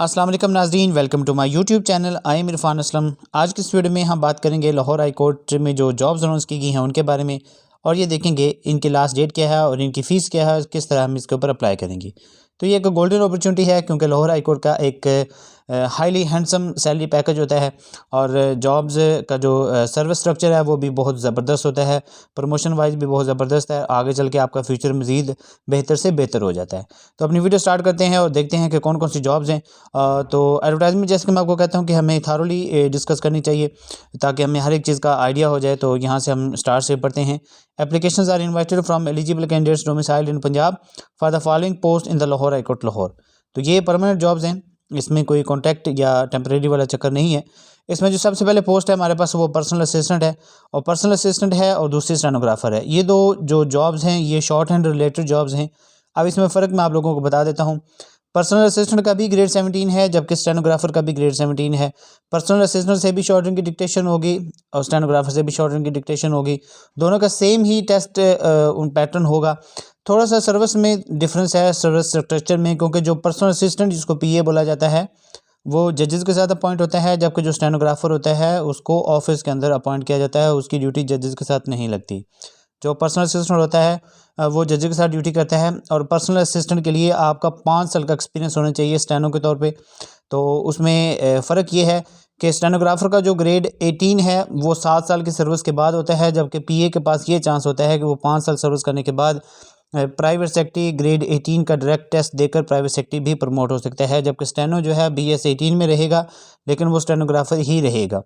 अस्सलाम वालेकुम नाज़रीन, welcome to my YouTube channel. I am Irfan Aslam. आज की इस वीडियो में हम बात करेंगे लाहौर हाई कोर्ट में जो जॉब्स अनाउंस की गई हैं उनके बारे में, और ये देखेंगे इनकी लास्ट डेट क्या है और इनकी फ़ीस क्या है, किस तरह हम इसके ऊपर अप्लाई करेंगे। तो ये एक गोल्डन अपॉर्चुनिटी है क्योंकि लाहौर हाई कोर्ट का एक हाईली हैंडसम सैलरी पैकेज होता है और जॉब्स का जो सर्विस स्ट्रक्चर है वो भी बहुत ज़बरदस्त होता है। प्रमोशन वाइज भी बहुत ज़बरदस्त है। आगे चल के आपका फ्यूचर मज़ीद बेहतर से बेहतर हो जाता है। तो अपनी वीडियो स्टार्ट करते हैं और देखते हैं कि कौन कौन सी जॉब्स हैं। तो एडवर्टाइजमेंट जैसे कि मैं आपको कहता हूँ कि हमें थारोली डिस्कस करनी चाहिए ताकि हमें हर एक चीज़ का आइडिया हो जाए। तो यहाँ से हम स्टार्ट से पढ़ते हैं। Applications are invited from eligible candidates domiciled in Punjab for the following post in the Lahore high court Lahore. तो ये परमानेंट जॉब्स हैं, इसमें कोई कॉन्ट्रैक्ट या टेम्परेरी वाला चक्कर नहीं है। इसमें जो सबसे पहले पोस्ट है हमारे पास वो पर्सनल असिस्टेंट है, और पर्सनल असिस्टेंट है और दूसरी स्टेनोग्राफर है। ये दो जो जॉब्स हैं ये शॉर्ट हैंड रिलेटेड जॉब्स हैं। अब इसमें फ़र्क मैं आप लोगों को बता देता हूँ। पर्सनल असिस्टेंट का भी ग्रेड 17 है, जबकि स्टेनोग्राफर का भी ग्रेड 17 है। पर्सनल असिस्टेंट से भी शॉर्ट हैंड की डिक्टेशन होगी और स्टेनोग्राफर से भी शॉर्ट हैंड की डिक्टेशन होगी। दोनों का सेम ही टेस्ट पैटर्न होगा। थोड़ा सा सर्विस में डिफरेंस है, सर्विस स्ट्रक्चर में, क्योंकि जो पर्सनल असिस्टेंट जिसको पीए बोला जाता है वो जजेस के साथ अपॉइंट होता है, जबकि जो स्टेनोग्राफर होता है उसको ऑफिस के अंदर अपॉइंट किया जाता है। उसकी ड्यूटी जजेस के साथ नहीं लगती। जो पर्सनल असिस्टेंट होता है वो जज के साथ ड्यूटी करता है, और पर्सनल असिस्टेंट के लिए आपका 5 साल का एक्सपीरियंस होना चाहिए स्टेनो के तौर पे। तो उसमें फ़र्क ये है कि स्टेनोग्राफर का जो ग्रेड 18 है वो 7 साल की सर्विस के बाद होता है, जबकि पीए के पास ये चांस होता है कि वो 5 साल सर्विस करने के बाद प्राइवेट सेक्रेटरी ग्रेड 18 का डायरेक्ट टेस्ट देकर प्राइवेट सेक्रेटरी भी प्रमोट हो सकता है। जबकि स्टेनो जो है BS 18 में रहेगा, लेकिन वो स्टेनोग्राफर ही रहेगा।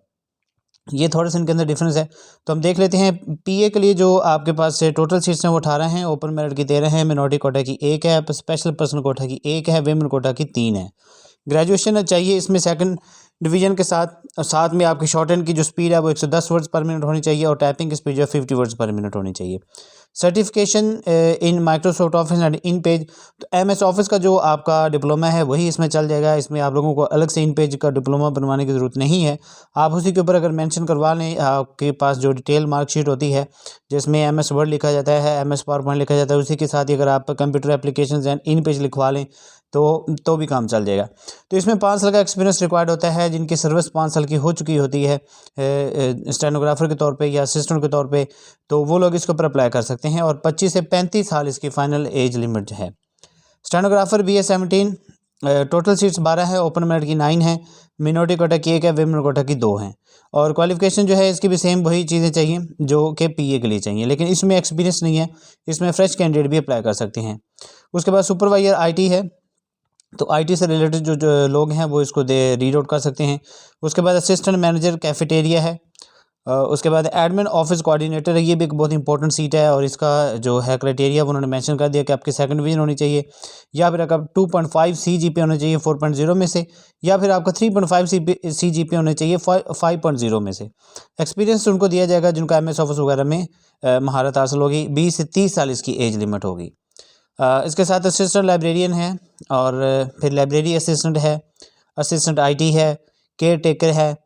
ये थोड़ा सा इनके अंदर डिफरेंस है। तो हम देख लेते हैं पीए के लिए जो आपके पास से टोटल सीट्स हैं वो 18 हैं, ओपन मेरिट की 13 हैं, मिनॉरिटी कोटा की 1 है, स्पेशल पर्सन कोटा की 1 है, वेमेन कोटा की 3 है। ग्रेजुएशन चाहिए इसमें सेकंड डिवीजन के साथ, और साथ में आपकी शॉर्ट हैंड की जो स्पीड है वो 110 वर्ड्स पर मिनट होनी चाहिए, और टाइपिंग की स्पीड जो है 50 वर्ड्स पर मिनट होनी चाहिए। Certification in Microsoft office and in page, तो MS ऑफिस का जो आपका डिप्लोमा है वही इसमें चल जाएगा। इसमें आप लोगों को अलग से इन पेज का डिप्लोमा बनवाने की ज़रूरत नहीं है। आप उसी के ऊपर अगर मेंशन करवा लें, आपके पास जो डिटेल मार्कशीट होती है जिसमें MS वर्ड लिखा जाता है, MS पावर पॉइंट लिखा जाता है, उसी के साथ ही अगर आप computer application and in page लिखवा लें तो भी काम चल जाएगा। तो इसमें 5 साल का एक्सपीरियंस रिक्वायर्ड होता है, जिनकी सर्विस 5 साल की हो चुकी होती है स्टेनोग्राफर के तौर पे या असिस्टेंट के तौर पे, तो वो लोग इसके ऊपर अप्लाई कर सकते हैं। और 25 से 35 साल इसकी फ़ाइनल एज लिमिट है। स्टेनोग्राफर BS 17, टोटल सीट्स 12 है, ओपन मेरिट की 9 है, मिनॉरिटी कोटा की 1 है, वेमेन कोटा की 2 हैं। और क्वालिफिकेशन जो है इसकी भी सेम वही चीज़ें चाहिए जो कि पीए के लिए चाहिए, लेकिन इसमें एक्सपीरियंस नहीं है। इसमें फ्रेश कैंडिडेट भी अप्लाई कर सकते हैं। उसके बाद सुपरवाइजर IT है, तो IT से रिलेटेड जो लोग हैं वो इसको रीड आउट कर सकते हैं। उसके बाद असिस्टेंट मैनेजर कैफेटेरिया है। उसके बाद एडमिन ऑफिस कोऑर्डिनेटर है, ये भी एक बहुत इंपॉर्टेंट सीट है, और इसका जो है क्राइटेरिया वो उन्होंने मेंशन कर दिया कि आपकी सेकंड डिवीजन होनी चाहिए, या फिर आपका 2.5 CGPA होना चाहिए 4.0 में से, या फिर आपका 3.5 CGPA होना चाहिए 5.0 में से। एक्सपीरियंस उनको दिया जाएगा जिनको MS ऑफिस वगैरह में महारत हासिल होगी। 20 से 30 साल इसकी एज लिमिट होगी। इसके साथ असिस्टेंट लाइब्रेरियन है, और फिर लाइब्रेरी असिस्टेंट है, असिस्टेंट IT है, केयर टेकर है,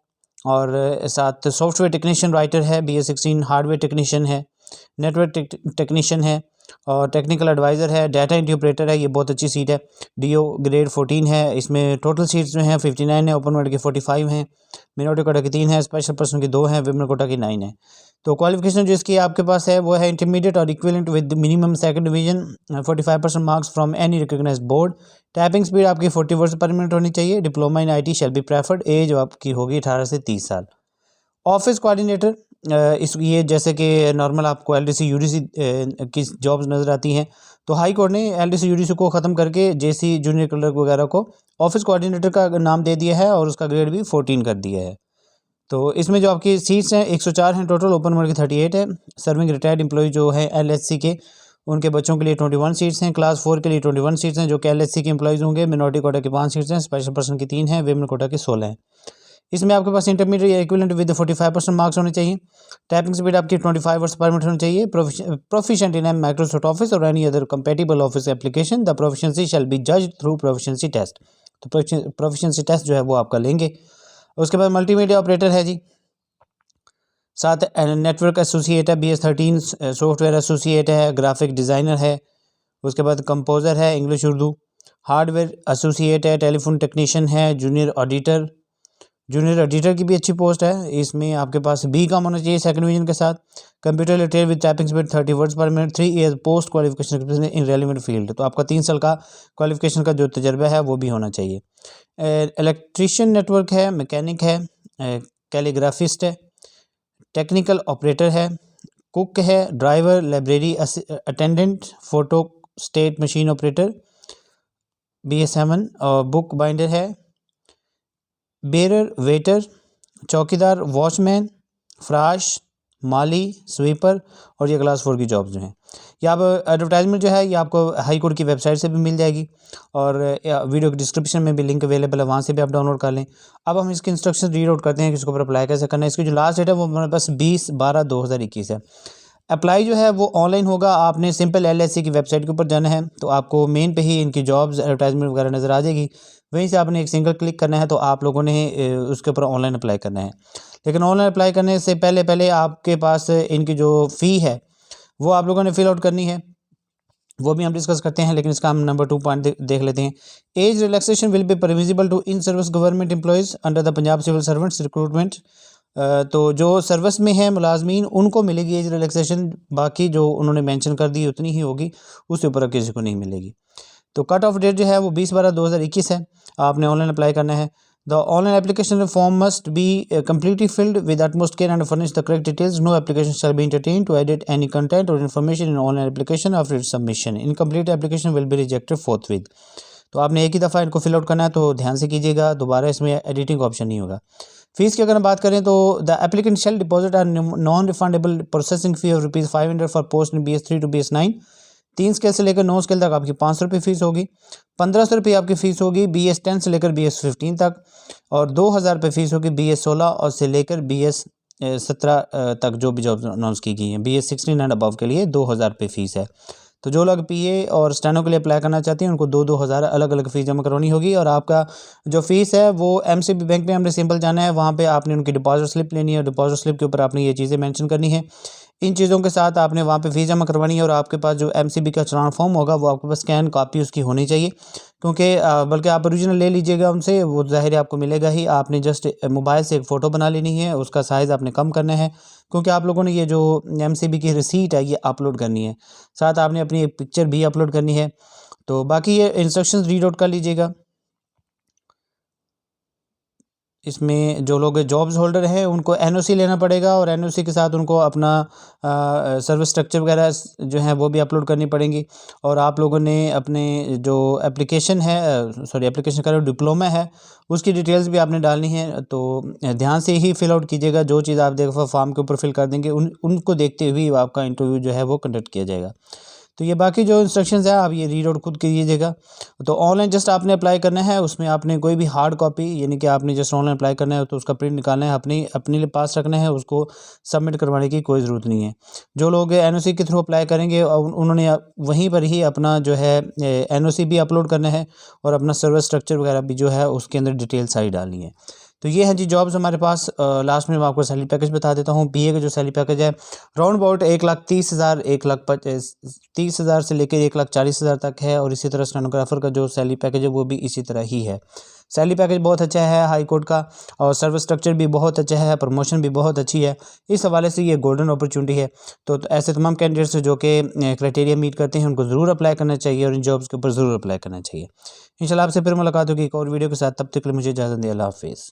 और साथ सॉफ्टवेयर टेक्नीशियन राइटर है, BS 16, हार्डवेयर टेक्नीशियन है, नेटवर्क टेक्नीशियन है, और टेक्निकल एडवाइज़र है, डाटा एंट्री ऑपरेटर है। ये बहुत अच्छी सीट है। DO ग्रेड 14 है। इसमें टोटल सीट्स जो हैं 59 है, ओपन मेरिट की 45 हैं, मिनॉरिटी कोटा की 3 है, स्पेशल पर्सन की 2 हैं, वेमेन कोटा की 9 है। तो क्वालिफिकेशन जो इसकी आपके पास है वो है इंटरमीडिएट और equivalent with minimum second division, 45% marks from any recognised board. Typing speed आपकी 40 वर्ड्स पर मिनट होनी चाहिए। Diploma in IT shall be preferred. Age आपकी होगी 18 से 30 साल। ऑफिस कोऑर्डिनेटर, इस ये जैसे कि नॉर्मल आपको LDC UDC की जॉब्स नज़र आती हैं, तो हाई कोर्ट ने LDC UDC को ख़त्म करके JC जूनियर क्लर्क वगैरह को ऑफिस कोऑर्डिनेटर का नाम दे दिया है, और उसका ग्रेड भी 14 कर दिया है। तो इसमें जो आपकी सीट्स हैं 104 हैं टोटल, ओपन मेरिट की 38 है। सर्विंग रिटायर्ड एम्प्लॉय जो है LHC के, उनके बच्चों के लिए 21 सीट्स हैं। क्लास 4 के लिए 21 सीट्स हैं जो कि LHC के एम्प्लॉयज़ होंगे। मिनॉरिटी कोटा की 5 सीट्स हैं, स्पेशल पर्सन की 3 हैं, वेमेन कोटा की 16 हैं। इसमें आपके पास इंटरमीडिएट या इक्विवेलेंट विद 45% मार्क्स होने चाहिए। टाइपिंग स्पीड आपकी 25 वर्ड्स पर मिनट होनी चाहिए। प्रोफिशिएंट इन माइक्रोसॉफ्ट ऑफिस और any other compatible office application. The proficiency shall be judged through proficiency test. तो प्रोफिशिएंसी टेस्ट जो है वो आपका लेंगे। उसके बाद मल्टीमीडिया ऑपरेटर है जी, साथ नेटवर्क एसोसिएट है, BS 13, सॉफ्टवेयर एसोसिएट है, ग्राफिक डिज़ाइनर है। उसके बाद कंपोज़र है, इंग्लिश उर्दू। हार्डवेयर एसोसिएट है, टेलीफोन टेक्नीशियन है, जूनियर एडिटर की भी अच्छी पोस्ट है। इसमें आपके पास बी काम होना चाहिए सेकंड डिवीजन के साथ। Computer literate with typing speed 30 words per minute, 3 year post qualification in relevant field, तो आपका 3 साल का क्वालिफिकेशन का जो तजर्बा है वो भी होना चाहिए। इलेक्ट्रीशियन नेटवर्क है, मैकेनिक है, कैलीग्राफिस्ट है, टेक्निकल ऑपरेटर है, कुक है, driver, library attendant, photo state machine operator BS7 और बुक बाइंडर है, बेरर, वेटर, चौकीदार, वॉचमैन, फ्राश, माली, स्वीपर, और ये क्लास 4 की जॉब्स जो हैं। ये आप एडवर्टाइजमेंट जो है ये आपको हाई कोर्ट की वेबसाइट से भी मिल जाएगी और वीडियो के डिस्क्रिप्शन में भी लिंक अवेलेबल है, वहाँ से भी आप डाउनलोड कर लें। अब हम इसके इंस्ट्रक्शन रीड आउट करते हैं कि इसके ऊपर अप्लाई कैसे करना है। इसकी जो लास्ट डेट है वो हमारे पास 20/12/2021 है। अप्लाई जो है वो ऑनलाइन होगा। आपने सिंपल LSC की वेबसाइट के ऊपर जाना है तो आपको मेन पे ही इनकी जॉब्स एडवर्टाइजमेंट वगैरह नज़र आ जाएगी। वहीं से आपने एक सिंगल क्लिक करना है तो आप लोगों ने उसके ऊपर ऑनलाइन अप्लाई करना है। लेकिन ऑनलाइन अप्लाई करने से पहले आपके पास इनकी जो फ़ी है वो आप लोगों ने फिल आउट करनी है, वो भी हम डिस्कस करते हैं। लेकिन इसका हम नंबर 2 पॉइंट देख लेते हैं। Age relaxation will be permissible to in service government employees under the Punjab civil servants recruitment. तो जो सर्विस में है मुलाजमीन उनको मिलेगी एज रिलैक्सेशन, बाकी जो उन्होंने मेंशन कर दी उतनी ही होगी, उससे ऊपर अब किसी को नहीं मिलेगी। तो कट ऑफ डेट जो है वो 20/12/2021 है। आपने ऑनलाइन अप्लाई करना है। The online application form must be completely filled with utmost care and furnish the correct details. No application shall be entertained to edit any content or information in online application after its submission. Incomplete application will be rejected forthwith. तो आपने एक ही दफ़ा इनको fill out करना है, तो ध्यान से कीजिएगा, दोबारा इसमें एडिटिंग ऑप्शन नहीं होगा। फीस की अगर हम बात करें तो the applicant shall deposit are non refundable processing fee of ₹500 for post in BS3 to BS9। 3 scale से लेकर 9 स्केल तक आपकी 500 रुपये फ़ीस होगी। 1500 रुपये आपकी फ़ीस होगी BS10 से लेकर BS15 तक, और 2000 रुपये फ़ीस होगी BS16 और से लेकर BS17 तक जो भी जॉब अनाउंस की गई हैं। BS16 एंड अबव के लिए 2000 रुपये फ़ीस है। तो जो लोग PA और स्टेनो के लिए अप्लाई करना चाहते हैं उनको 2-2 हज़ार अलग अलग फ़ीस जमा करवानी होगी। और आपका जो फ़ीस है वो MCB बैंक में हमने सिंपल जाना है, वहाँ पे आपने उनकी डिपॉजिट स्लिप लेनी है। डिपॉजिट स्लिप के ऊपर आपने ये चीज़ें मेंशन करनी है। इन चीज़ों के साथ आपने वहाँ पे फ़ीस जमा करवानी है और आपके पास जो MCB का चलान फॉर्म होगा वो आपके पास स्कैन कॉपी उसकी होनी चाहिए, क्योंकि बल्कि आप ओरिजिनल ले लीजिएगा उनसे, वो ज़ाहिर है आपको मिलेगा ही। आपने जस्ट मोबाइल से एक फ़ोटो बना लेनी है, उसका साइज़ आपने कम करना है, क्योंकि आप लोगों ने ये जो MCB की रिसीट है ये अपलोड करनी है। साथ आपने अपनी एक पिक्चर भी अपलोड करनी है। तो बाकी ये इंस्ट्रक्शंस रीड आउट कर लीजिएगा। इसमें जो लोग जॉब्स होल्डर हैं उनको NOC लेना पड़ेगा और NOC के साथ उनको अपना सर्विस स्ट्रक्चर वगैरह जो है वो भी अपलोड करनी पड़ेंगी। और आप लोगों ने अपने जो एप्लीकेशन है एप्लीकेशन का जो डिप्लोमा है उसकी डिटेल्स भी आपने डालनी है। तो ध्यान से ही फिल आउट कीजिएगा। जो चीज़ आप देखो फॉर्म के ऊपर फिल कर देंगे उनको देखते हुए आपका इंटरव्यू जो है वो कंडक्ट किया जाएगा। तो ये बाकी जो इंस्ट्रक्शंस है आप ये रीड आउट खुद कीजिएगा। तो ऑनलाइन जस्ट आपने अप्लाई करना है, उसमें आपने कोई भी हार्ड कॉपी यानी कि आपने जस्ट ऑनलाइन अप्लाई करना है तो उसका प्रिंट निकालना है, अपने लिए पास रखना है, उसको सबमिट करवाने की कोई ज़रूरत नहीं है। जो लोग NOC के थ्रू अप्लाई करेंगे उन्होंने वहीं पर ही अपना जो है NOC भी अपलोड करना है और अपना सर्विस स्ट्रक्चर वगैरह भी जो है उसके अंदर डिटेल सारी डालनी है। तो ये हैं जी जॉब्स हमारे पास। लास्ट में मैं आपको सैलरी पैकेज बता देता हूँ। PA का जो सैलरी पैकेज है राउंड अबाउट 1,30,000 1,30,000 से लेकर 1,40,000 तक है। और इसी तरह स्टेनोग्राफर का जो सैलरी पैकेज है वो भी इसी तरह ही है। सैलरी पैकेज बहुत अच्छा है हाई कोर्ट का, और सर्विस स्ट्रक्चर भी बहुत अच्छा है, प्रमोशन भी बहुत अच्छी है। इस हवाले से ये गोल्डन अपॉर्चुनिटी है। तो ऐसे तमाम कैंडिडेट्स जो कि क्राइटेरिया मीट करते हैं उनको ज़रूर अप्लाई करना चाहिए और इन जॉब्स के ऊपर ज़रूर अप्लाई करना चाहिए। इंशाल्लाह आपसे फिर मुलाकात होगी एक और वीडियो के साथ। तब तक के लिए मुझे इजाज़त दें। अल्लाह हाफ़िज़।